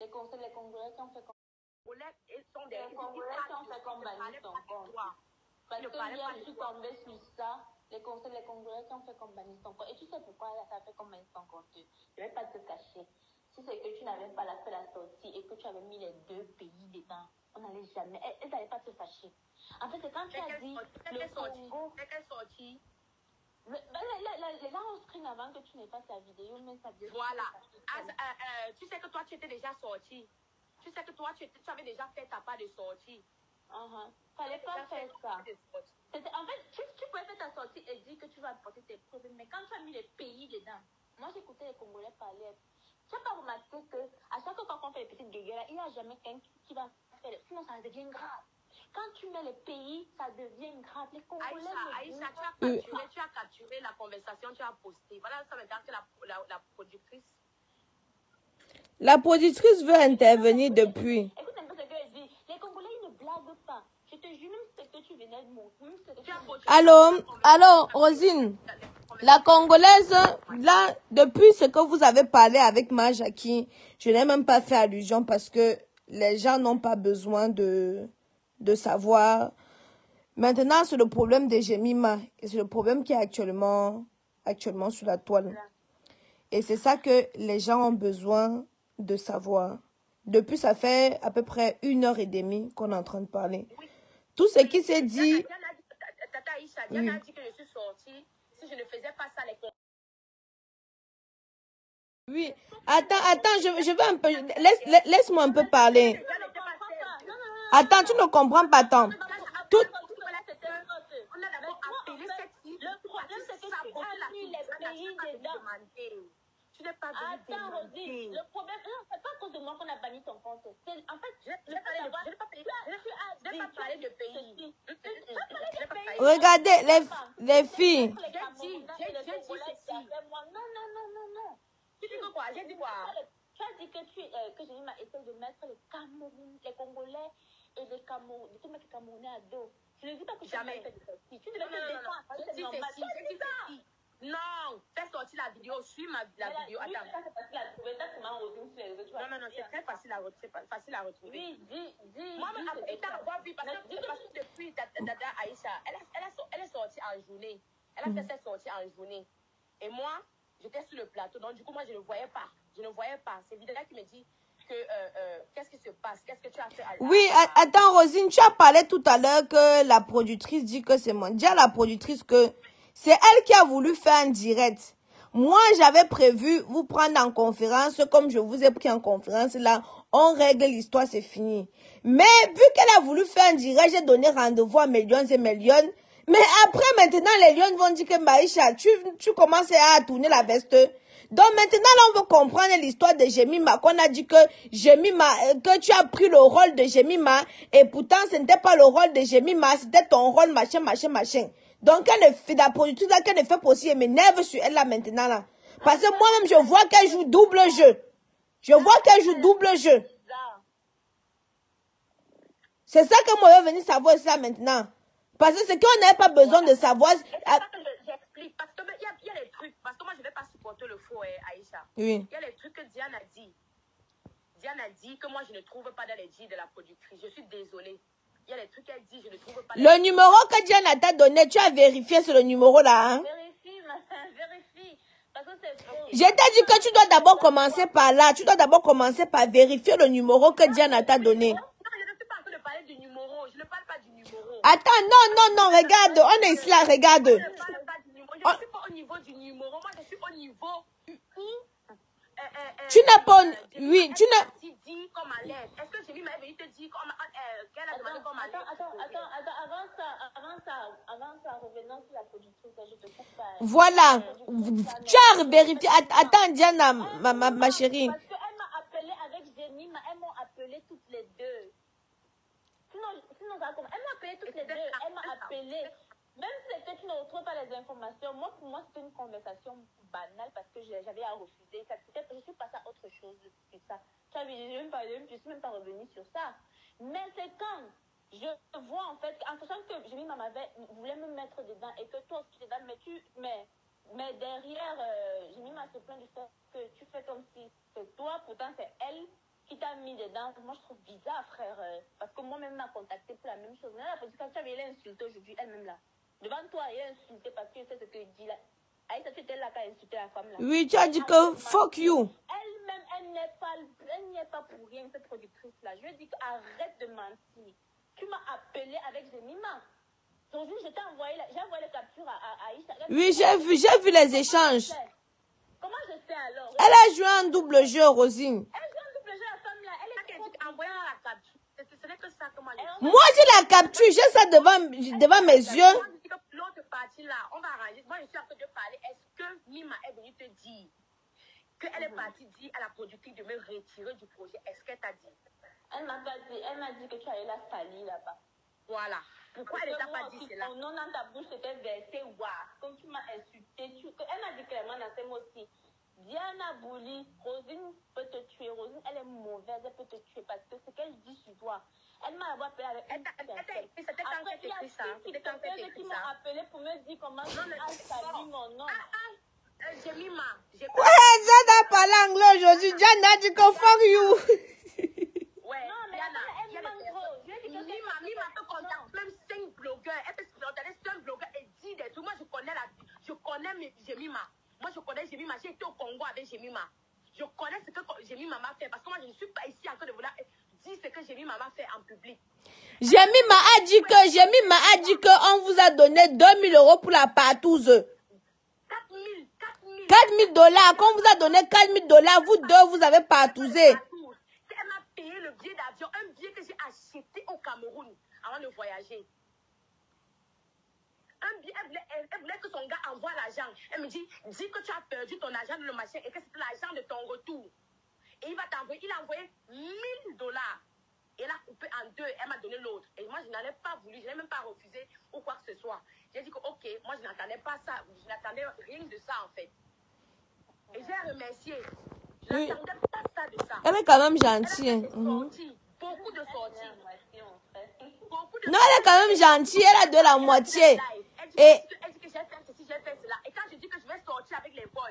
Les Congolais qui ont fait comme... Ils sont des... Les Congolais qui ont fait comme bannir ton compte. Parce que hier, je suis tombée sur ça. Les Congolais qui ont fait comme bannir ton compte. Et tu sais pourquoi ça a fait comme bannir ton compte? Je ne vais pas te cacher. Si c'est que tu n'avais pas fait la sortie et que tu avais mis les deux pays dedans, on n'allait jamais... Elles n'allaient pas se fâcher. En fait, c'est quand tu as dit... Le Congo... Quelle sortie? Les gens ont screen avant que tu n'aies pas ta vidéo, mais ça veut dire... Voilà. Tu sais que toi, tu étais déjà sorti. Tu sais que toi, tu avais déjà fait ta part de sortie. Fallait pas faire ça. En fait, tu pouvais faire ta sortie et dire que tu vas apporter tes preuves, mais quand tu as mis les pays dedans, moi j'écoutais les Congolais parler. Tu n'as pas remarqué qu'à chaque fois qu'on fait les petites guéguerres, il n'y a jamais quelqu'un qui va faire... Sinon, ça devient grave. Quand tu mets les pays, ça devient grave. Les Congolais... Aïcha, tu as capturé la conversation, tu as posté. Voilà, ça veut dire que la productrice... La productrice veut intervenir depuis. Écoute un peu ce qu'elle dit. Les Congolais, ils ne blaguent pas. Je te jure, même ce que tu venais de montrer. Allô, Rosine. La Congolaise, là, depuis ce que vous avez parlé avec ma Jackie, je n'ai même pas fait allusion parce que les gens n'ont pas besoin de savoir. Maintenant, c'est le problème de Jemima. Et c'est le problème qui est actuellement sur la toile. Et c'est ça que les gens ont besoin de savoir. Depuis, ça fait à peu près 1h30 qu'on est en train de parler. Oui. Tout ce qui s'est dit... Tata Aïcha, Diana a dit que je suis sortie. Si je ne faisais pas ça, les... Oui. Attends, je veux un peu... Laisse-moi un peu parler. Attends, tu ne comprends pas tant. Tout... On a d'abord appelé cette fille. Le problème, c'est que tu as mis les pays dedans. Tu n'es pas venu demander. Le problème, non, c'est pas à cause de moi qu'on a banni ton compte. En fait, je n'ai pas parlé de pays. Regardez, les filles. J'ai dit ceci. Non. Tu dis quoi? J'ai dit quoi? Tu as dit que Jemima essaie de mettre les Congolais et les Camerounais à dos. Je ne dis pas que jamais. Tu devais te défendre. J'ai dit ceci. Non, fais sortir la vidéo, suis la vidéo. Attends. Non, c'est très facile à retrouver. Oui, dis. Moi, après, t'as pas vu, parce que depuis Dada Aïcha, elle est sortie en journée. Elle a fait cette sortie en journée. Et moi, j'étais sur le plateau, donc du coup, moi, je ne voyais pas. C'est Videla qui me dit que, qu'est-ce qui se passe? Qu'est-ce que tu as fait? Oui, attends, Rosine, tu as parlé tout à l'heure que la productrice dit que c'est moi. Dis à la productrice que c'est elle qui a voulu faire un direct. Moi, j'avais prévu vous prendre en conférence, comme je vous ai pris en conférence, là, on règle l'histoire, c'est fini. Mais vu qu'elle a voulu faire un direct, j'ai donné rendez-vous à mes lions et mes lions. Mais après, maintenant, les lions vont dire que Maïcha, tu commences à tourner la veste. Donc maintenant, là, on veut comprendre l'histoire de Jemima, qu'on a dit que Jemima, que tu as pris le rôle de Jemima, et pourtant, ce n'était pas le rôle de Jemima, c'était ton rôle, machin. Donc, la productrice, là, qu'elle ne fait pas aussi, elle m'énerve sur elle, là, maintenant, là. Parce que moi-même, je vois qu'elle joue double jeu. C'est ça que moi, je veux venir savoir ça maintenant. Parce que c'est qu'on n'avait pas besoin de savoir. J'explique, parce qu'il y a les trucs, parce que moi, je ne vais pas supporter le faux, Aïcha. Oui. Il y a les trucs que Diane a dit. Diane a dit que moi, je ne trouve pas dans les dits de la productrice. Je suis désolée. Il y a les trucs qu'elle dit, je ne trouve pas. Le numéro que Diane t'a donné, tu as vérifié sur le numéro là, hein? Vérifie. Parce que c'est faux. Je t'ai dit que tu dois d'abord commencer par là. Tu dois d'abord commencer par vérifier le numéro que Diane t'a donné. Non, je ne suis pas en train de parler du numéro. Je ne parle pas du numéro. Attends, non, regarde. On est ici là, regarde. Je ne parle pas du numéro. Je ne suis pas au niveau du numéro. Moi, je suis au niveau où... tu n'as pas... Oui, tu n'as... dit comme à l'aise. Est-ce que Jemima est venue te dire qu'elle a demandé comme à l'aise? Avant ça, revenons sur la productrice, je te coupe pas. Voilà. Tu as vérifié. Attends, Diana, ma chérie. Parce qu'elle m'a appelé avec Jemima, elles m'ont appelé toutes les deux. Sinon, elles m'ont appelé toutes les deux. Elle m'a appelé. Même si c'est que tu ne retrouves pas les informations, pour moi, c'était une conversation banale parce que j'avais à refuser. Je suis passée à autre chose que ça. Je ne suis même pas revenue sur ça. Mais c'est quand je vois, en fait, en sachant que Jemima voulait me mettre dedans et que toi aussi tu es dedans, mais derrière, Jemima se plaint du fait que tu fais comme si c'est toi, pourtant c'est elle qui t'a mis dedans, moi je trouve bizarre, frère. Parce que moi-même m'a contacté pour la même chose. Mais là, parce que quand tu avais insulté aujourd'hui, elle-même là. Devant toi, elle a insulté parce que c'est ce que dit là. Aïssa, tu étais là quand elle insulté la femme là. Oui, tu as dit que fuck you. Elle-même, elle n'est pas pour rien, cette productrice-là. Je lui ai dit arrête de mentir. Tu m'as appelé avec Jemima. Aujourd'hui, j'ai envoyé les captures à Aïssa. Oui, j'ai vu les échanges. Comment je sais alors? Elle a joué un double jeu, Rosine. Elle joue un double jeu, la femme là. Elle est envoyant la capture. Ce n'est que ça que moi Moi, j'ai la capture, j'ai ça devant mes yeux. L'autre partie là, on va arranger. Moi, je suis en train de parler. Est-ce que Mima est venue te dire qu'elle est partie dire à la productrice de me retirer du projet? Est-ce qu'elle t'a dit? Elle m'a pas dit. Elle m'a dit que tu allais la salir là-bas. Voilà. Pourquoi elle ne t'a pas dit cela? Ton nom dans ta bouche, c'était versé, waouh. Comme tu m'as insulté. Elle m'a dit clairement dans ses mots aussi. Diana Bouli, Rosine peut te tuer. Rosine, elle est mauvaise, elle peut te tuer parce que ce qu'elle dit sur toi. Elle m'a appelé avec une c'était quand elle écrit ça. C'était quand elle écrit ça. Qui m'ont appelé pour me dire comment tu as sali mon nom. Jemima. Ouais, Diana a parlé anglais aujourd'hui. Diana a dit que fuck you. Ouais, non, mais elle manque trop. Mima peut contacter même 5 blogueurs. Elle peut se contacter 5 blogueurs et dire des trucs. Moi, je connais Jemima. Moi, je connais Jemima. J'ai été au Congo avec Jemima. Je connais ce que Jemima m'a fait. Parce que moi, je ne suis pas ici en train de vouloir dire ce que Jemima m'a fait en public. Jemima a dit que on vous a donné 2 000 € pour la partouze. 4 000 $. Quand on vous a donné 4 000 $, vous deux, vous avez partousé. Elle m'a payé le billet d'avion, un billet que j'ai acheté au Cameroun avant de voyager. Un billet, elle voulait que son gars envoie l'argent. Elle me dit que tu as perdu ton argent dans le machin et que c'est l'argent de ton retour. Et il a envoyé 1 000 $. Et elle a coupé en deux, elle m'a donné l'autre. Et moi, je n'en ai pas voulu, je n'ai même pas refusé ou quoi que ce soit. J'ai dit que, ok, moi, je n'attendais pas ça, je n'attendais rien de ça, en fait. Et j'ai remercié. Je n'attendais pas ça de ça. Elle est quand même gentille. Elle a fait sorties, beaucoup de sorties. Non, elle est quand même gentille, elle a de la moitié. Elle dit que j'ai fait ceci, j'ai fait cela. Et quand je dis que je vais sortir avec les boys,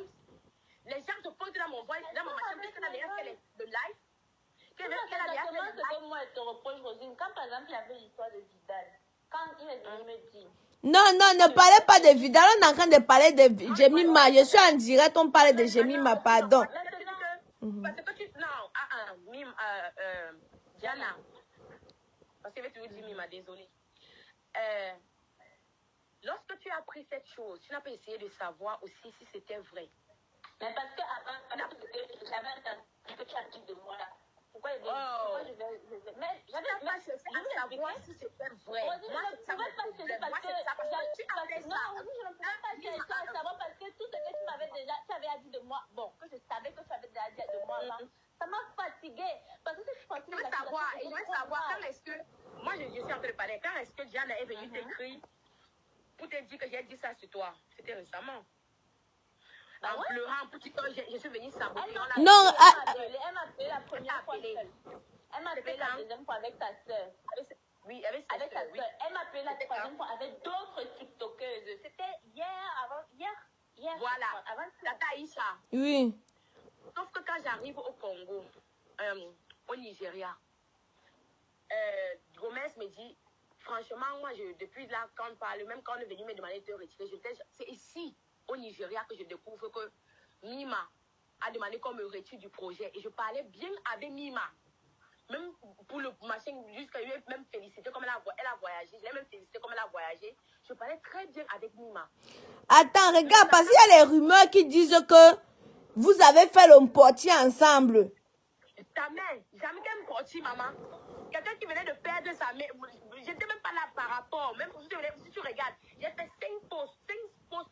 les gens se posent dans mon voice, dans mon machin, parce qu'elle a déjà fait le live. Moi, elle te reproche, Rosine. Quand par exemple, il y avait l'histoire de Vidal, quand il est venu me dire. Non, ne parlez pas de Vidal, on est en train de parler de Jemima. Je suis en direct, on parle de Jemima, pardon. Parce que tu. Non, Diana. Parce que je vais toujours dire Mima, désolée. Lorsque tu as appris cette chose, tu n'as pas essayé de savoir aussi si c'était vrai. Mais parce que avant, j'avais un que tu as dit de moi là. Pourquoi je vais. Mais j'avais pas cherché à savoir si c'était vrai. Moi, je ne pouvais pas chercher parce que. Non, je ne pouvais pas chercher à savoir parce que tout ce que tu m'avais déjà. Tu avais dit de moi. Bon, que je savais que tu avais déjà dit de moi là. Ça m'a fatiguée. Parce que je pensais que. Je veux savoir, et je veux savoir quand est-ce que. Moi, je suis en train de parler. Quand est-ce que Diana est venue t'écrire pour te dire que j'ai dit ça sur toi? C'était récemment. En pleurant, pour dire que je suis venue saboter. Non, elle m'a appelé la première fois seule. Elle m'a appelé la deuxième fois avec ta soeur. Oui, avec sa soeur. Elle m'a appelé la troisième fois avec d'autres TikTokeuses. C'était hier. Voilà, Tata Aïssa. Oui. Sauf que quand j'arrive au Congo, au Nigeria, Gomez me dit, franchement, moi, depuis là, quand on parle, même quand on est venu me demander de retirer, c'est ici, au Nigeria, que je découvre que Mima a demandé qu'on me retire du projet. Et je parlais bien avec Mima. Même pour le machin, jusqu'à lui même félicité comme elle a voyagé. Je l'ai même félicité comme elle a voyagé. Je parlais très bien avec Mima. Attends, regarde, parce qu'il y a les rumeurs qui disent que vous avez fait le portier ensemble. Jamais qu'un portier, maman. Quelqu'un qui venait de perdre sa mère. J'étais même pas là par rapport. Même si tu regardes, j'ai fait 5 posts quand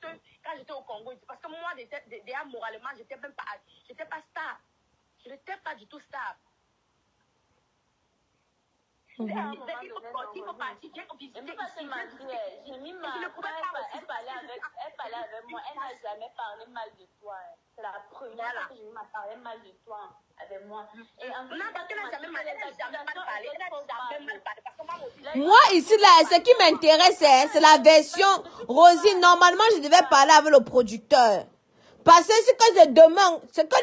j'étais au Congo. Parce que moi, déjà moralement, j'étais pas stable. Je n'étais pas du tout stable. Il faut partir, j'ai visité ici. Elle parlait avec moi. Elle n'a jamais parlé mal de toi. C'est la première fois que je m'a parlé mal de toi avec moi. Et en fait, moi, ici, là, ce qui m'intéresse, c'est la version Rosine. Normalement, je devais parler avec le producteur. Parce que c'est demain, c'est que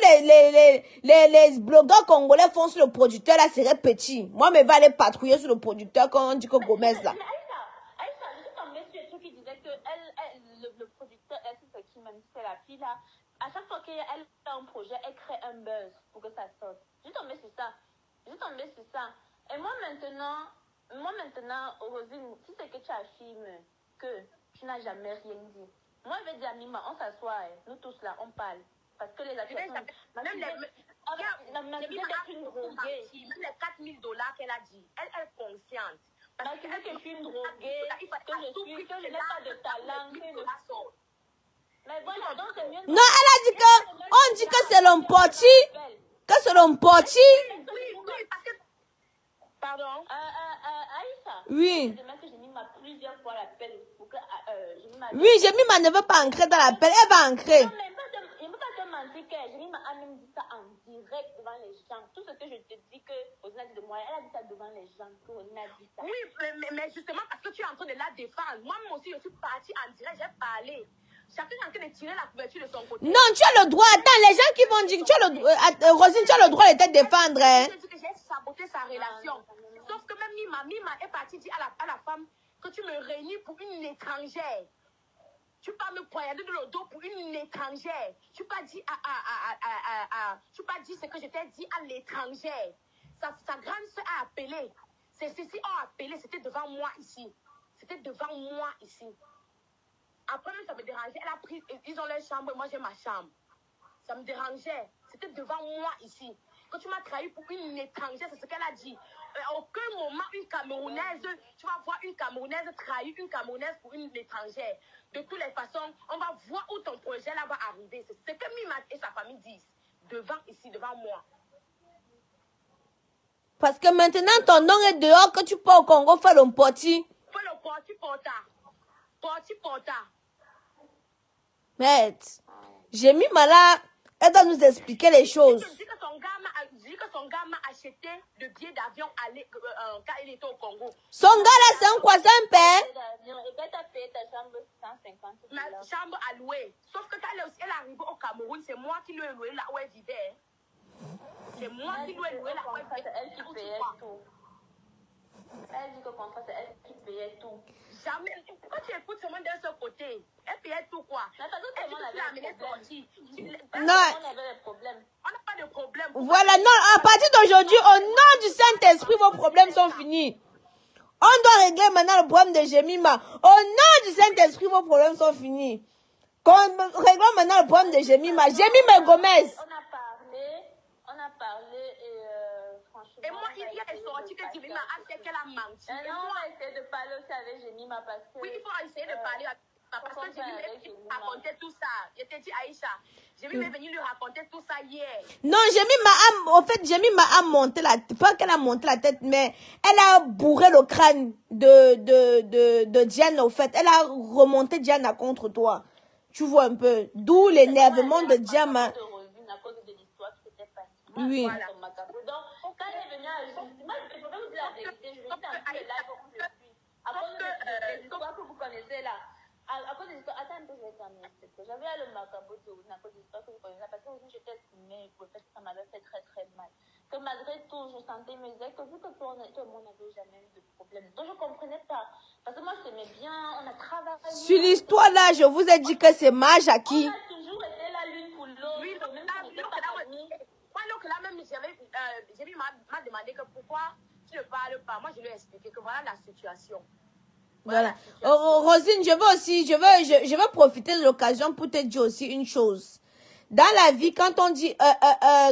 les blogueurs congolais font sur le producteur, là, serait petit. Moi, je vais aller patrouiller sur le producteur quand on dit que Gomez, là. Mais Aïssa, je suis tombée sur un truc qui disait que le producteur, elle, c'est qui même, c'est la fille, là. À chaque fois qu'elle a un projet, elle crée un buzz pour que ça sorte. Je suis tombée sur ça. Et moi maintenant, Rosine, si c'est que tu affirmes que tu n'as jamais rien dit, moi, je vais dire à Mima, on s'assoit, nous tous là, on parle. Parce que les accusations... Même les 4 000 dollars qu'elle a dit, elle est consciente. Parce que je suis une droguée, que je n'ai pas de talent, mais voilà, donc c'est mieux... Non, elle a dit que... On dit que c'est l'emporti. Que c'est l'emporti. Oui, parce que... Pardon? Aïssa? Oui. Je demande que j'ai mis ma plusieurs fois l'appel pour que... Oui, Jemima ne veut pas ancrer dans l'appel. Elle va ancrer. Non, mais il ne faut pas te mentir que Jemima a même dit ça en direct devant les gens. Tout ce que je te dis que Rosina dit de moi, elle a dit ça devant les gens, que Rosina a dit ça. Oui, mais justement parce que tu es en train de la défendre. Moi aussi, je suis partie en direct, j'ai parlé. Chacun est en train de tirer la couverture de son côté. Non, tu as le droit. Attends, les gens qui vont dire que tu as le droit. Rosine, tu as le droit de te défendre. Hein? Je dis que j'ai saboté sa relation. Sauf que même Mima est partie dire à la femme que tu me réunis pour une étrangère. Tu peux me poignarder dans le dos pour une étrangère. Tu peux pas dire tu peux pas dire ce que je t'ai dit à l'étrangère. Sa grande soeur a appelé. Ceci ont appelé, c'était devant moi ici. Après, ça me dérangeait. Elle a pris, ils ont leur chambre et moi j'ai ma chambre. Ça me dérangeait. C'était devant moi ici. Quand tu m'as trahi pour une étrangère, c'est ce qu'elle a dit. À aucun moment, une Camerounaise, tu vas voir une Camerounaise trahir une Camerounaise pour une étrangère. De toutes les façons, on va voir où ton projet là va arriver. C'est ce que Mima et sa famille disent. Devant moi. Parce que maintenant, ton nom est dehors, que tu peux au Congo faire le porti. Fais le porta. Mais, j'ai mis là, elle doit nous expliquer les choses. Je dis que son gars m'a acheté le billet d'avion quand il était au Congo. Son gars là, c'est un quoi, c'est un père? Et quand tu as payé ta chambre 150 $. Ma chambre à louer. Sauf que quand elle est arrivée au Cameroun, c'est moi qui lui ai loué là où elle vivait. C'est moi qui lui ai loué là où elle vivait. C'est elle qui payait tout. Elle dit que contrat, c'est elle qui payait tout. Jamais. Pourquoi tu écoutes seulement d'un seul côté? Elle payait tout quoi? Mais parce que tout le monde avait des problèmes. Non. On avait des problèmes. On n'a pas de problème. Voilà, non, à partir d'aujourd'hui, au nom du Saint-Esprit, vos problèmes sont finis. On doit régler maintenant le problème de Jemima. Au nom du Saint-Esprit, vos problèmes sont finis. Réglons maintenant le problème de Jemima. Jemima et Gomez. On a parlé et franchement... Et moi, il y a des sorties que Jemima a fait qu'elle a menti. Et non, on va essayer de parler aussi avec Jemima parce que... Oui, il faut essayer de parler avec parce que Jemima est venue lui raconter tout ça. Je t'ai dit, Aïcha, Jemima est venue lui raconter tout ça hier. Non, Jemima a monté la tête. Pas qu'elle a monté la tête, mais elle a bourré le crâne de Diane, au fait. Elle a remonté Diane contre toi. Tu vois un peu. D'où l'énervement de Diane. À cause de l'histoire qui s'était passée. Oui. Voilà. Donc, quand elle est venue à moi, je peux vous dire la vérité. Je vais dire dans tous les lives où je suis. À cause de l'histoire que vous connaissez là. À cause des histoires, attends un peu, je vais terminer. J'avais le macabre de à cause des histoires que vous connaissez, parce que aussi j'étais estimée, que ça m'avait fait très très mal. Que malgré tout, je sentais, me disais que vu que tout le monde n'avait jamais eu de problème. Donc je ne comprenais pas. Parce que moi je t'aimais bien, on a travaillé. Sur l'histoire là, je vous ai dit que c'est ma Jackie. On a toujours été là l'une pour l'autre. Oui, même si on n'était pas amis. Moi, donc là même, j'ai m'a demandé que pourquoi tu ne parles pas. Moi, je lui ai expliqué que voilà la situation. Voilà. Rosine, je veux profiter de l'occasion pour te dire aussi une chose. Dans la vie, quand on dit,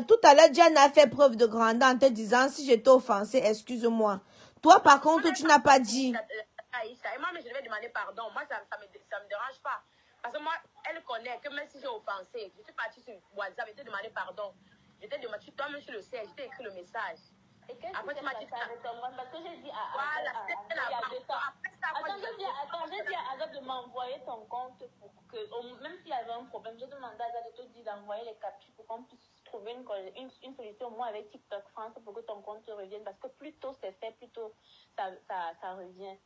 tout à l'heure, Diane a fait preuve de grandeur en te disant, si j'étais offensée, excuse-moi. Toi, par contre, tu n'as pas dit. Aïcha, et moi, mais je devais demander pardon. Moi, ça me dérange pas. Parce que moi, elle connaît que même si j'ai offensé, je suis partie sur WhatsApp, je t'ai demandé pardon. Je t'ai demandé, toi-même, tu le sais, je t'ai écrit le message. Et qu'est-ce que tu m'as dit avec ton parce que j'ai dit à Azab, j'ai dit à Azab de m'envoyer ton compte pour que, même s'il y avait un problème, j'ai demandé à Azab de te dire d'envoyer les captures pour qu'on puisse trouver une solution au moins avec TikTok France pour que ton compte revienne. Parce que plus tôt c'est fait, plus tôt ça revient.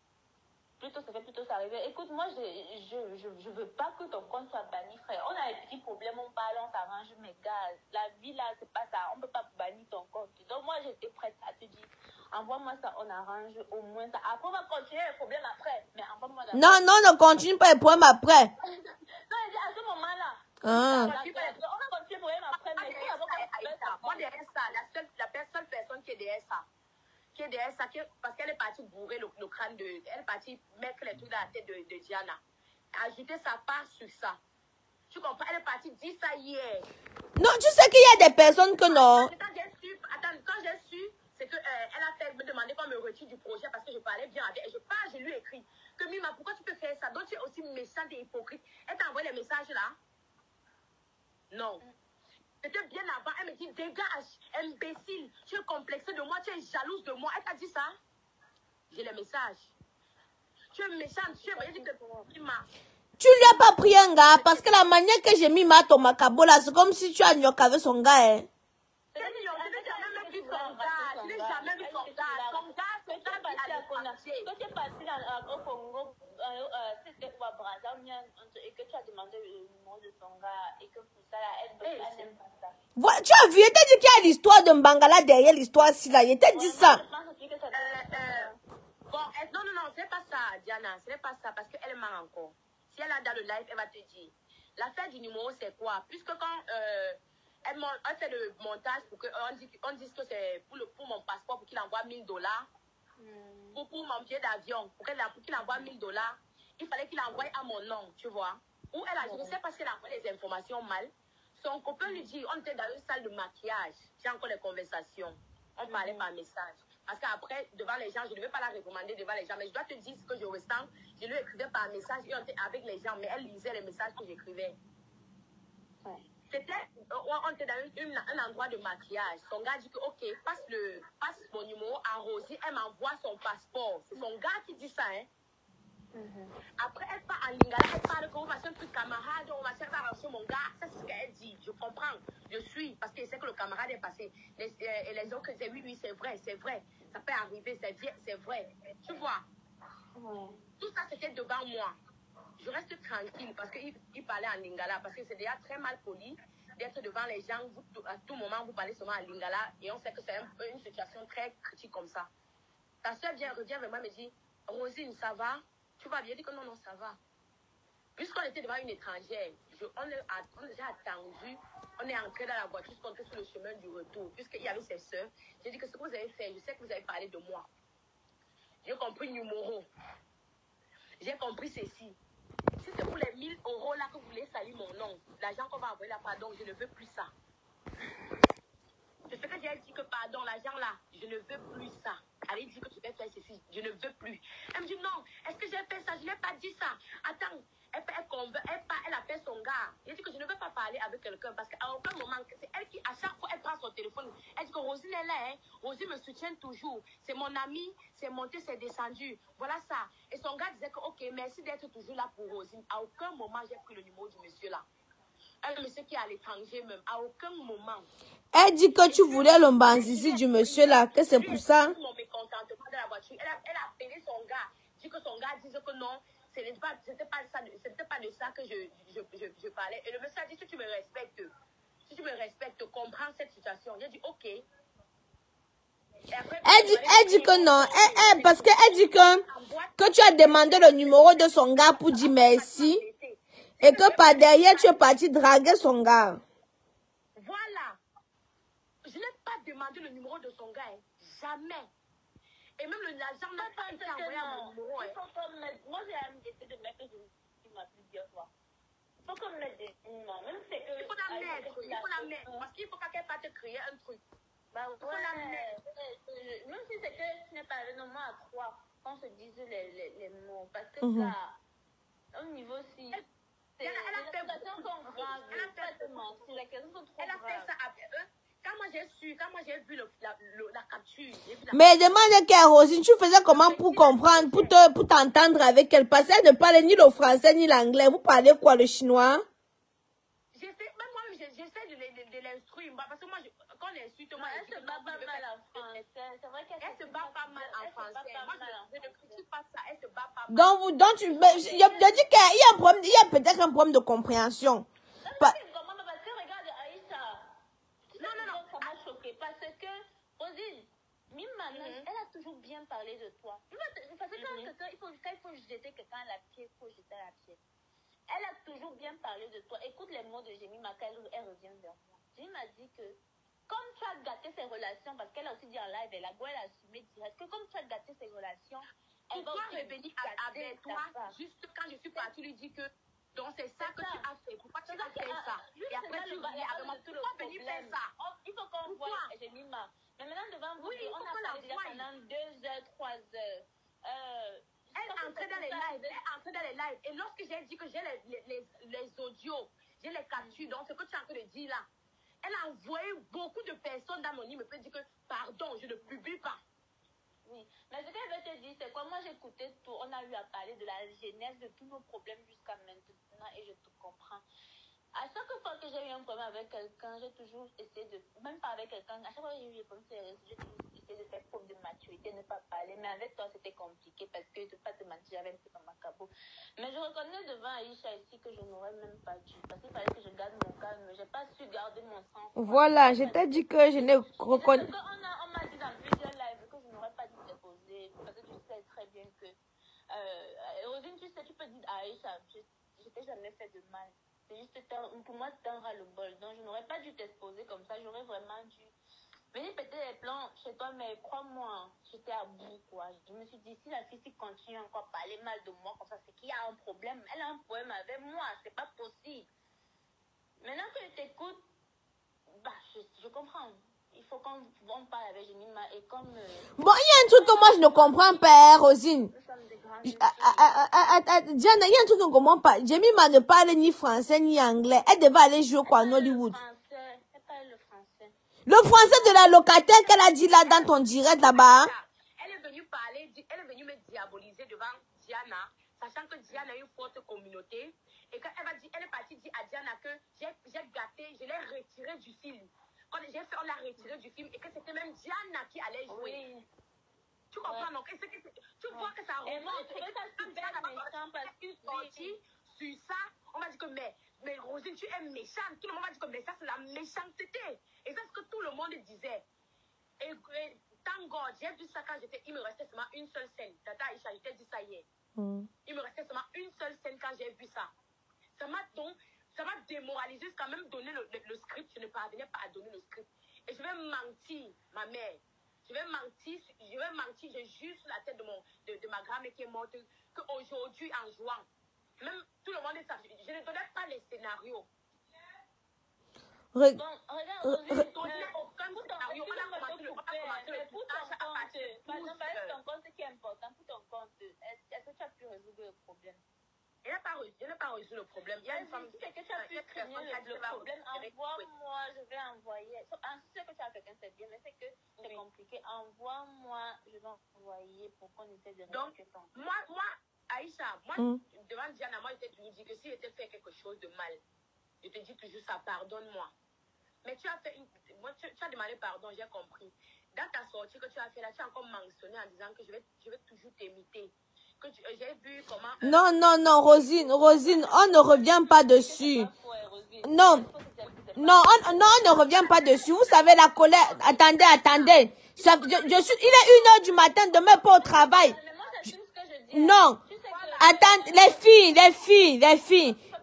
Plutôt ça fait plutôt s'arriver. Écoute, moi, je veux pas que ton compte soit banni, frère. On a des petits problèmes, on parle, on s'arrange, mais gars, la vie là, c'est pas ça. On peut pas bannir ton compte. Donc, moi, j'étais prête à te dire, envoie-moi ça, on arrange au moins ça. Après, on va continuer les problèmes après. Mais envoie-moi d'abord. Non, non, ne continue pas les problèmes après. Non, je dis à ce moment-là. Ah. On va continuer les problèmes après, mais si avant moi, derrière ça, la seule personne qui est derrière ça, parce qu'elle est partie bourrer le crâne elle est partie mettre les trucs dans la tête de Diana. Ajouter sa part sur ça. Tu comprends? Elle est partie dire ça hier. Non, tu sais qu'il y a des personnes que non. Quand j'ai su, c'est que elle a fait me demander qu'on me retire du projet parce que je parlais bien avec elle. Je lui ai écrit que Mima, pourquoi tu peux faire ça? Donc tu es aussi méchante et hypocrite. Elle t'a envoyé les messages là? Non. C'était bien avant. Elle me dit, dégage, imbécile. Tu es complexé de moi, tu es jalouse de moi. Elle t'a dit ça? J'ai les messages. Tu es méchante, tu es dit que Mima. Tu lui as pas pris un gars parce que la manière que j'ai mis ma ton macabo là, c'est comme si tu as gnoc avec son gars. Hein. Je n'ai jamais vu son gars. Je n'ai jamais vu son gars. Son gars, c'est ça quand tu es parti au Congo, c'était quoi, Brazzaville, et que tu as demandé le numéro de son gars, et que pour ça, elle n'aime pas ça. Voilà, tu as vu, il t'a dit qu'il y a l'histoire de Mbangala derrière l'histoire-ci là. Il t'a dit ça. Bon, non, ce n'est pas ça, Diana. Ce n'est pas ça parce qu'elle ment encore. Si elle a dans le live, elle va te dire. L'affaire du numéro, c'est quoi? Puisque quand elle fait le montage pour qu'on dise que c'est pour mon passeport, pour qu'il envoie $1000, pour mon billet d'avion, pour qu'il envoie $1000, il fallait qu'il envoie à mon nom, tu vois. Ou elle a, je ne sais pas si elle a envoyé les informations mal. Son copain lui dit, on était dans une salle de maquillage. J'ai encore les conversations. On parlait par message. Parce qu'aprre, devant les gens, je ne vais pas la recommander devant les gens, mais je dois te dire ce que je ressens. Je lui écrivais par message et on était avec les gens, mais elle lisait les messages que j'écrivais. Ouais. On était dans un endroit de maquillage. Son gars dit que, ok, passe mon numéro à Rosie, elle m'envoie son passeport. C'est son gars qui dit ça, hein. Après, elle part en lingala, elle parle qu'on va faire un truc camarade, on va faire arranger mon gars. Ça, c'est ce qu'elle dit. Je comprends. Je suis, parce qu'elle sait que le camarade est passé. Et les autres disaient, oui, c'est vrai, c'est vrai. Ça peut arriver, c'est vrai. Tu vois? Tout ça, c'était devant moi. Je reste tranquille parce qu'il parlait en lingala. Parce que c'est déjà très mal poli d'être devant les gens. À tout moment, vous parlez seulement en lingala. Et on sait que c'est une situation très critique comme ça. Ta soeur revient vers moi et me dit, Rosine, ça va? Tu vas bien? Dire que non, non, ça va. Puisqu'on était devant une étrangère, on a déjà attendu, on est entré dans la voiture, on était sur le chemin du retour. Puisqu'il y avait ses soeurs, j'ai dit que ce que vous avez fait, je sais que vous avez parlé de moi. J'ai compris le numéro. J'ai compris ceci. Si c'est pour les 1000 € là que vous voulez salir mon nom, l'argent qu'on va envoyer là, pardon, je ne veux plus ça. C'est ce que j'ai dit que pardon, l'argent là, je ne veux plus ça. Elle dit que tu peux faire ceci, je ne veux plus. Elle me dit non, est-ce que j'ai fait ça? Je n'ai pas dit ça. Attends, elle appelle son gars. Elle dit que je ne veux pas parler avec quelqu'un parce qu'à aucun moment, c'est elle qui, à chaque fois, elle prend son téléphone. Elle dit que Rosine est là, hein. Rosine me soutient toujours. C'est mon amie, c'est monté, c'est descendu. Voilà ça. Et son gars disait que ok, merci d'être toujours là pour Rosine. À aucun moment, j'ai pris le numéro du monsieur là. Un monsieur qui est à l'étranger même, à aucun moment. Elle dit que tu voulais le banzizi du monsieur là, que c'est pour ça. Mon mécontentement dans la voiture. Elle a appelé son gars. Dit que son gars disait que non, c'était pas de ça que je parlais. Et le monsieur a dit, si tu me respectes, comprends cette situation. J'ai dit, ok. Après, Elle dit que non. Parce qu'elle dit que tu as demandé le numéro de son gars pour dire merci. Et que par derrière, tu es parti draguer son gars. Voilà. Je n'ai pas demandé le numéro de son gars. Hein. Jamais. Et même l'argent n'a pas été envoyé à mon numéro. Hein. Moi, j'ai essayé de mettre que je m'appelle plusieurs fois. Il faut qu'on mette des noms. Même c'est que... Il faut la mettre. Parce qu'il ne faut pas qu'elle parte te créer un truc. Bah ouais. Même si c'est que tu n'es pas le nom à 3, qu'on se dise les mots. Parce que ça, au niveau si... Elle a fait ça après eux. Quand moi j'ai vu la capture, mais demande qu'à Rosine, tu faisais comment pour comprendre, pour t'entendre avec elle? Parce qu'elle ne parlait ni le français ni l'anglais. Vous parlez quoi, le chinois? J'essaie de l'instruire. Parce que moi, quand on insulte, moi, elle se bat pas mal en français. C'est vrai qu'elle se bat pas mal en français. Moi, je ne critique pas ça. Elle se bat pas Donc je dis qu'il y a un problème, il y a peut-être un problème de compréhension. Parce que regarde Aïssa. Non. Ça m'a choqué parce que, Rosine, elle a toujours bien parlé de toi. Parce que quand il faut jeter quelqu'un à la pied, il faut jeter à la pied. Elle a toujours bien parlé de toi. Écoute les mots de Jemima quand elle revient vers moi. Jemima m'a dit que comme tu as gâté ses relations, parce qu'elle a aussi dit en live, elle a assumé direct, que comme tu as gâté ses relations, elle va aussi revenir avec toi. Juste quand je suis partie, lui dit que donc c'est ça que tu as fait. Pourquoi tu as fait ça? Et après tu viens avec moi. Pourquoi venir faire ça? Il faut qu'on voit Jemima. Mais maintenant devant vous, on a parlé déjà pendant 2 heures, 3 heures. Elle entrait dans les lives. Et lorsque j'ai dit que j'ai les audios, j'ai les captures, donc ce que tu es en train de dire là, elle a envoyé beaucoup de personnes dans mon immeuble pour dire que pardon, je ne publie pas. Oui, mais ce qu'elle veut te dire, c'est quoi? Moi, j'écoutais tout. On a eu à parler de la genèse de tous nos problèmes jusqu'à maintenant et je te comprends. À chaque fois que j'ai eu un problème avec quelqu'un, j'ai toujours essayé de, même pas avec quelqu'un, à chaque fois que j'ai eu un problème, j'ai toujours essayé de faire preuve de maturité, ne pas parler. Mais avec toi, c'était compliqué parce que, je ne vais pas te mentir, j'avais un peu dans ma cabot. Mais je reconnais devant Aïcha ici que je n'aurais même pas dû. Parce qu'il fallait que je garde mon calme. Je n'ai pas su garder mon sang. Voilà, je t'ai dit que je n'ai reconnu. On m'a dit dans plusieurs lives que je n'aurais pas dû déposer. Parce que tu sais très bien que. Rosine, tu sais, tu peux dire à Aïcha, je t'ai jamais fait de mal. C'est juste, pour moi, c'était un ras-le-bol. Donc, je n'aurais pas dû t'exposer comme ça. J'aurais vraiment dû venir péter les plans chez toi. Mais crois-moi, j'étais à bout, quoi. Je me suis dit, si la fille continue encore à parler mal de moi comme ça, c'est qu'il y a un problème. Elle a un problème avec moi. C'est pas possible. Maintenant que je t'écoute, je comprends. Il faut qu'on parle avec Jemima et comme... Bon, il y a un truc que moi, je ne comprends pas, Rosine. Diana, il y a un truc qu'on ne comprend pas. Jemima ne parle ni français ni anglais. Elle devait aller jouer quoi en Hollywood. Elle parle le français. Le français de la locataire qu'elle a dit là dans ton direct là-bas. Elle est venue parler, elle est venue me diaboliser devant Diana, sachant que Diana a une forte communauté. Et quand elle est partie dire à Diana que j'ai gâté, je l'ai retiré du film. Quand on l'a retiré du film et que c'était même Diana qui allait jouer. Oui. Tu comprends, donc tu vois que ça remonte. Et moi, je trouvais ça super méchant parce que sur ça, on m'a dit que mais Rosine, tu es méchante. Tout le monde m'a dit que mais ça, c'est la méchanceté. Et c'est ce que tout le monde disait. Et thank God, j'ai vu ça quand il me restait seulement une seule scène. Tata Aïcha, je t'ai dit ça hier. Il me restait seulement une seule scène quand j'ai vu ça. Ça m'a démoralisé jusqu'à même donner le script. Je ne parvenais pas à donner le script. Et je vais mentir, ma mère. Je vais mentir, je jure sur la tête de ma grand-mère qui est morte, qu'aujourd'hui, en jouant, même tout le monde est ça. Je ne donnais pas les scénarios. Bon, regarde, je ne donnais aucun scénario. On a commencé le pour ton compte, ce qui est important, pour ton compte, est-ce que tu as pu résoudre le problème? Je n'ai pas résolu le problème. Il y a une femme qui sait que tu as pu finir le problème. Envoie-moi, je vais envoyer. Si c'est que tu as quelqu'un, c'est bien, mais c'est que c'est compliqué. Envoie-moi, je vais envoyer pour qu'on essaie de résoudre ton problème. Moi, Aïcha, devant Diana, moi, je t'ai toujours dit que si j'étais fait quelque chose de mal, je te dis toujours ça, pardonne-moi. Mais tu as fait tu as demandé pardon, j'ai compris. Dans ta sortie que tu as fait là, tu as encore mentionné en disant que je vais toujours t'imiter. J'ai vu comment... Non, Rosine, on ne revient pas dessus. Non, on ne revient pas dessus. Vous savez, la colère... Attendez. Il est 1h du matin, demain pas au travail. Non. Attends, les filles.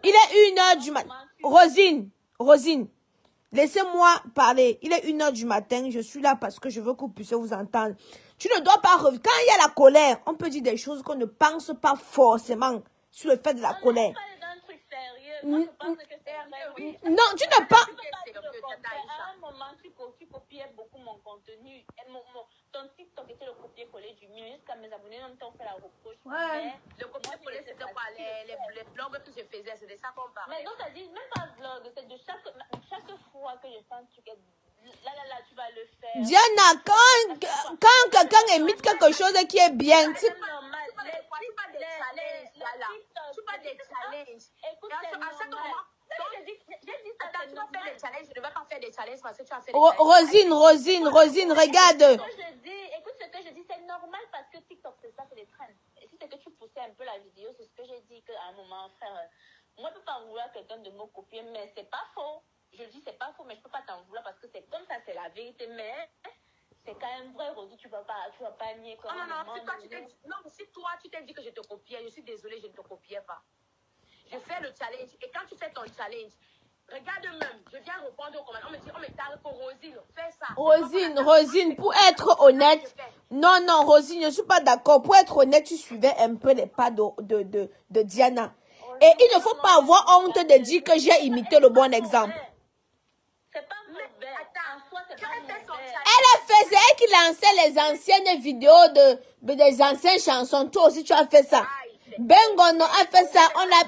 Il est 1h du matin. Rosine. Laissez-moi parler. Il est 1h du matin. Je suis là parce que je veux que vous puissiez vous entendre. Tu ne dois pas revenir. Quand il y a la colère, on peut dire des choses qu'on ne pense pas forcément sur le fait de la colère. Non, tu n'as pas... À un moment, tu copiais beaucoup mon contenu. Ton TikTok était le copier-coller du mien. Jusqu'à mes abonnés, on t'a fait la reproche. Ouais. Le copier-coller, c'était quoi? Les vlogs que je faisais, c'était ça qu'on parlait. Mais donc, ça dit, même pas vlog, c'est de chaque fois que je fais un truc, là, tu vas le faire. Diana, quand quelqu'un imite quelque chose qui est bien, c'est normal. Tu pas des challenges, là. Tu pas des challenges. Écoute, c'est normal. J'ai dit ça, tu vas faire des challenges. Je ne vais pas faire des challenges parce que tu as fait des challenges. Rosine, regarde. Écoute ce que je dis, c'est normal parce que TikTok, c'est ça, c'est des trends. Et si c'est que tu poussais un peu la vidéo, c'est ce que j'ai dit qu'à un moment, frère, moi, je ne peux pas vouloir quelqu'un de me copier, mais c'est pas faux. Je dis c'est pas faux, mais je ne peux pas t'en vouloir parce que c'est comme ça, c'est la vérité. Mais c'est quand même vrai, Rosie, tu vas pas nier quand même. Si toi, tu t'es dit que je te copiais, je suis désolée, je ne te copiais pas. Je fais le challenge. Et quand tu fais ton challenge, regarde même, je viens répondre aux commentaires. On me dit, Rosine, fais ça. Rosine, pour être honnête, non, Rosine, je ne suis pas d'accord. Pour être honnête, tu suivais un peu les pas de Diana. Et il ne faut pas avoir honte de dire que j'ai imité le bon exemple. C'est pas mauvais. En soi, c'est pas mauvais. C'est elle qui lançait les anciennes vidéos des anciennes chansons. Toi aussi, tu as fait ça. Bengono a fait ça. On a...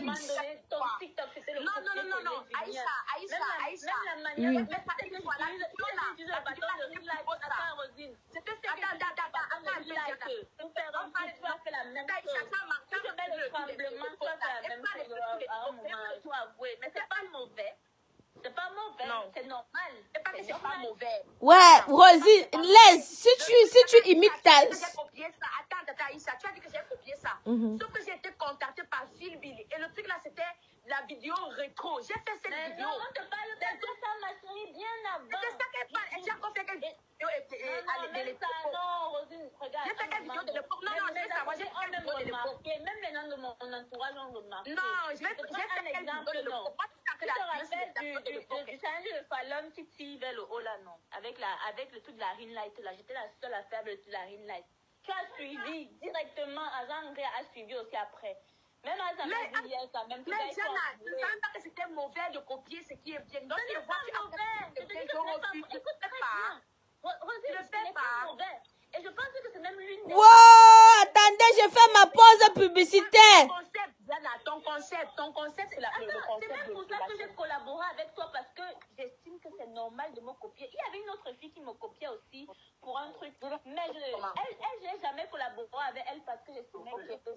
Non. Aïcha. C'est pas mauvais, c'est normal. C'est pas que c'est pas mauvais. Ouais, Rosie, laisse. Si tu imites ta... J'ai copié ça. Attends, Aïcha, tu as dit que j'ai copié ça. Sauf que j'ai été contactée par Phil Billy. Et le truc là, c'était la vidéo rétro. J'ai fait cette vidéo. Non, on te parle pas de ça, ma chérie, bien avant. C'est ça qu'elle parle. Et j'ai encore fait quelle vidéo non, Rosine, regarde. J'ai fait quelle vidéo de l'époque. Non, je vais savoir. J'ai fait quelle vidéo de l'époque. Même les gens de mon entourage ont remarqué. Non, j'ai fait quelle vidéo de l'époque. Tu te rappelles du challenge de Fallon qui tire vers le haut là, non? Avec le truc de la ring light là. J'étais la seule à faire le truc de la ring light. Tu as suivi directement. Agent André a suivi aussi après. Même Azam a dit hier ça. Même mais Diana, tu ne savais pas que c'était mauvais de copier ce qui est bien. Donc, ce n'est pas mauvais. Je te dis que ce n'est pas mauvais. Écoute très bien. Rosine, ce n'est pas mauvais. Et je pense que c'est même l'une des... Wow, attendez, je fais ma pause publicitaire. Ton concept, c'est le concept. C'est même pour ça que j'ai collaboré avec toi parce que j'estime que c'est normal de me copier. Il y avait une autre fille qui me copiait aussi pour un truc. Mais je n'ai jamais collaboré avec elle parce que j'estimais que c'était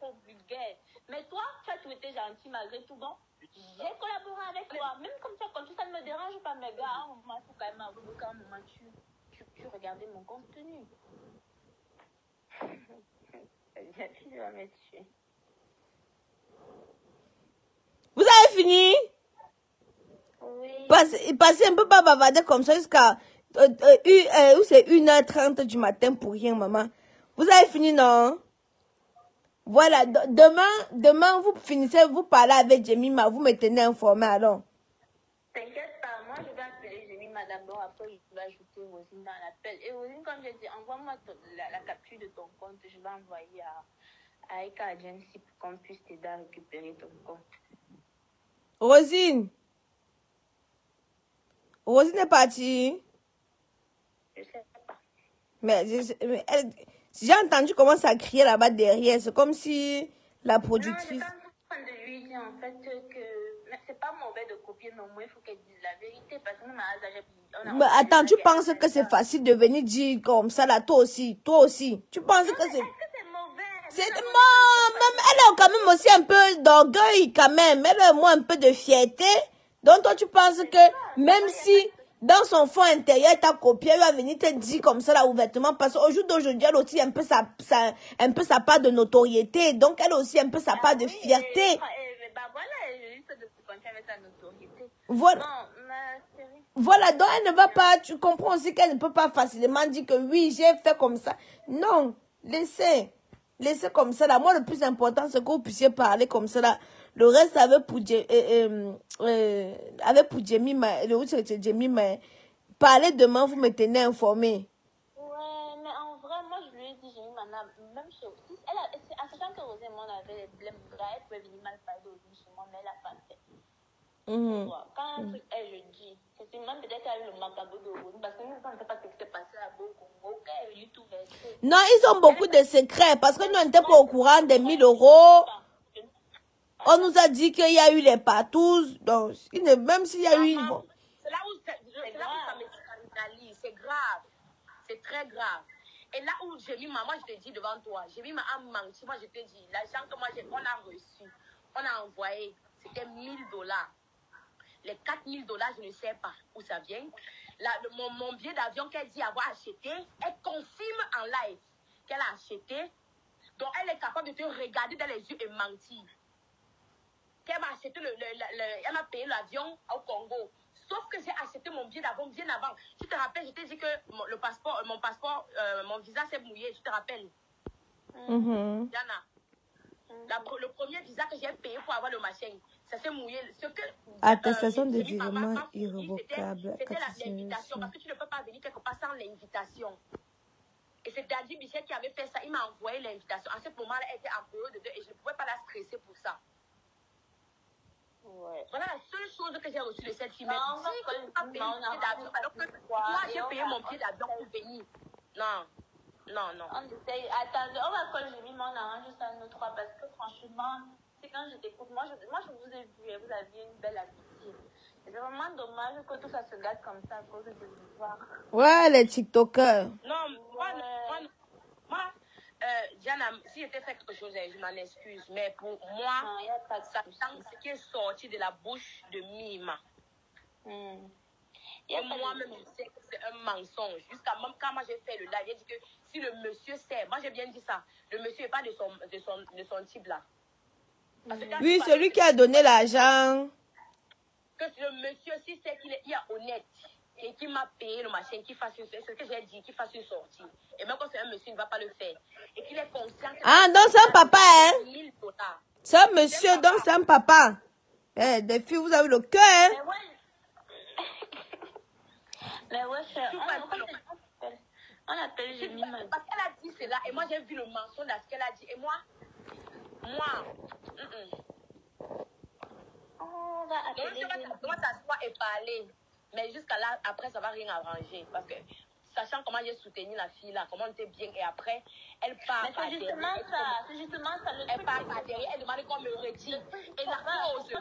trop vulgaire. Mais toi, tu as tout été gentil malgré tout. Bon, j'ai collaboré avec toi. Même comme ça, quand ça ne me dérange pas, mes gars, on m'a faut quand même avouer qu'à un moment, tu regardais mon contenu. La fille va me tuer. Vous avez fini? Oui. Passez un peu pas bavarder comme ça jusqu'à c'est 1h30 du matin pour rien, maman. Vous avez fini, non? Voilà, demain, vous finissez, vous parlez avec Jemima, vous me tenez informé alors. T'inquiète pas, moi je vais appeler Jemima d'abord, après je vais ajouter Rosine dans l'appel. Et Rosine, comme je dis, envoie-moi la capture de ton compte, je vais envoyer à Eka Agency pour qu'on puisse t'aider à récupérer ton compte. Rosine est partie. Je sais pas. Mais j'ai entendu comment ça criait là-bas derrière. C'est comme si la productrice... Non, j'étais en train de lui dire en fait que c'est pas mauvais de copier, mais au moins il faut qu'elle dise la vérité. Parce que même à Azaj, Mais attends, tu penses que c'est facile de venir dire comme ça là, toi aussi, tu penses que c'est... Est-ce que c'est mauvais? C'est même elle a quand même aussi un peu d'orgueil quand même. Elle a moins un peu de fierté. Donc toi tu penses que même si dans son fond intérieur elle t'a copié, elle va venir te dire comme ça là ouvertement parce qu'au jour d'aujourd'hui elle a aussi un peu sa part de notoriété. Donc elle a aussi un peu sa part de fierté. Voilà, donc elle ne va pas, tu comprends aussi qu'elle ne peut pas facilement dire que oui, j'ai fait comme ça. Non, laissez comme ça là. Moi, le plus important, c'est que vous puissiez parler comme ça là. Le reste avec pour Jemima, Jemima, parlez demain, vous me tenez informé. Ouais, mais en vrai, moi, je lui ai dit, Jemima, même chez aussi, en sachant que Rosé, moi, on avait les blèmes, elle pouvait venir mal parler aujourd'hui chez moi, mais elle n'a pas fait. Quand un truc est, je dis, c'est même peut-être qu'elle a eu le macabou de Rosé, parce que nous, on ne sait pas ce qui s'est passé à Congo, qu'elle est venue tout verser. Non, ils ont beaucoup de secrets, parce que nous, on n'était pas au courant des 1000 €. On nous a dit qu'il y a eu les partous, donc même s'il y a eu une... C'est là où ça me scandalise, c'est grave, c'est très grave. Et là où j'ai mis moi je te dis devant toi, j'ai mis ma menti, moi je te dis, l'argent que on a reçu, on a envoyé, c'était 1000 $. Les 4000 $, je ne sais pas où ça vient. Mon billet d'avion qu'elle dit avoir acheté, elle confirme en live qu'elle a acheté Donc, elle est capable de te regarder dans les yeux et mentir. Qu'elle m'a acheté elle m'a payé l'avion au Congo. Sauf que j'ai acheté mon billet d'avion bien avant. Tu te rappelles, je t'ai dit que mon visa s'est mouillé, tu te rappelles? Diana. Le premier visa que j'ai payé pour avoir le machin, ça s'est mouillé. Attestation de virement irrévocable. C'était l'invitation, parce que tu ne peux pas venir quelque part sans l'invitation. Et c'est Daddy Michel qui avait fait ça. Il m'a envoyé l'invitation. À ce moment-là, elle était en période de 2 et je ne pouvais pas la stresser pour ça. Ouais. Voilà la seule chose que j'ai reçue de cette fille. Mais Non, si tu n'as pas payé mon billet d'avion, alors que moi, j'ai payé mon billet d'avion pour venir. Non. Attendez, on va coller j'ai mis mon argent juste à nous trois parce que franchement, c'est quand je t'écoute, moi je vous ai vu et vous aviez une belle amitié. C'est vraiment dommage que tout ça se gâte comme ça à cause de l'histoire. Ouais, les TikTokers. Non, moi, Diana, si j'étais fait quelque chose, je m'en excuse. Mais pour moi, ça sent ce qui est sorti de la bouche de Mima. Et moi-même, je sais que c'est un mensonge. Jusqu'à même quand moi j'ai fait le live, j'ai dit que si le monsieur sait, moi j'ai bien dit ça, le monsieur n'est pas de son type là. Oui, celui qui a donné l'argent. Que le monsieur, si c'est qu'il est honnête et qu'il m'a payé le machin, qu'il fasse une sortie, c'est ce que j'ai dit, qu'il fasse une sortie. Et même quand c'est un monsieur, il ne va pas le faire. Et qu'il est conscient que... Ah, donc c'est un papa, hein? $1000. C'est un monsieur, donc c'est un papa. Eh, des filles, vous avez le cœur, hein? Mais ouais, on appelle Jemima. Parce qu'elle a dit cela et moi j'ai vu le mensonge de ce qu'elle a dit. Et moi, On va appeler donc on va s'asseoir et parler. Mais jusqu'à là, après, ça va rien arranger. Parce que, sachant comment j'ai soutenu la fille là, comment on était bien, et après, elle part. Mais c'est justement ça, elle part par derrière, elle demande qu'on me retire. Et la cause,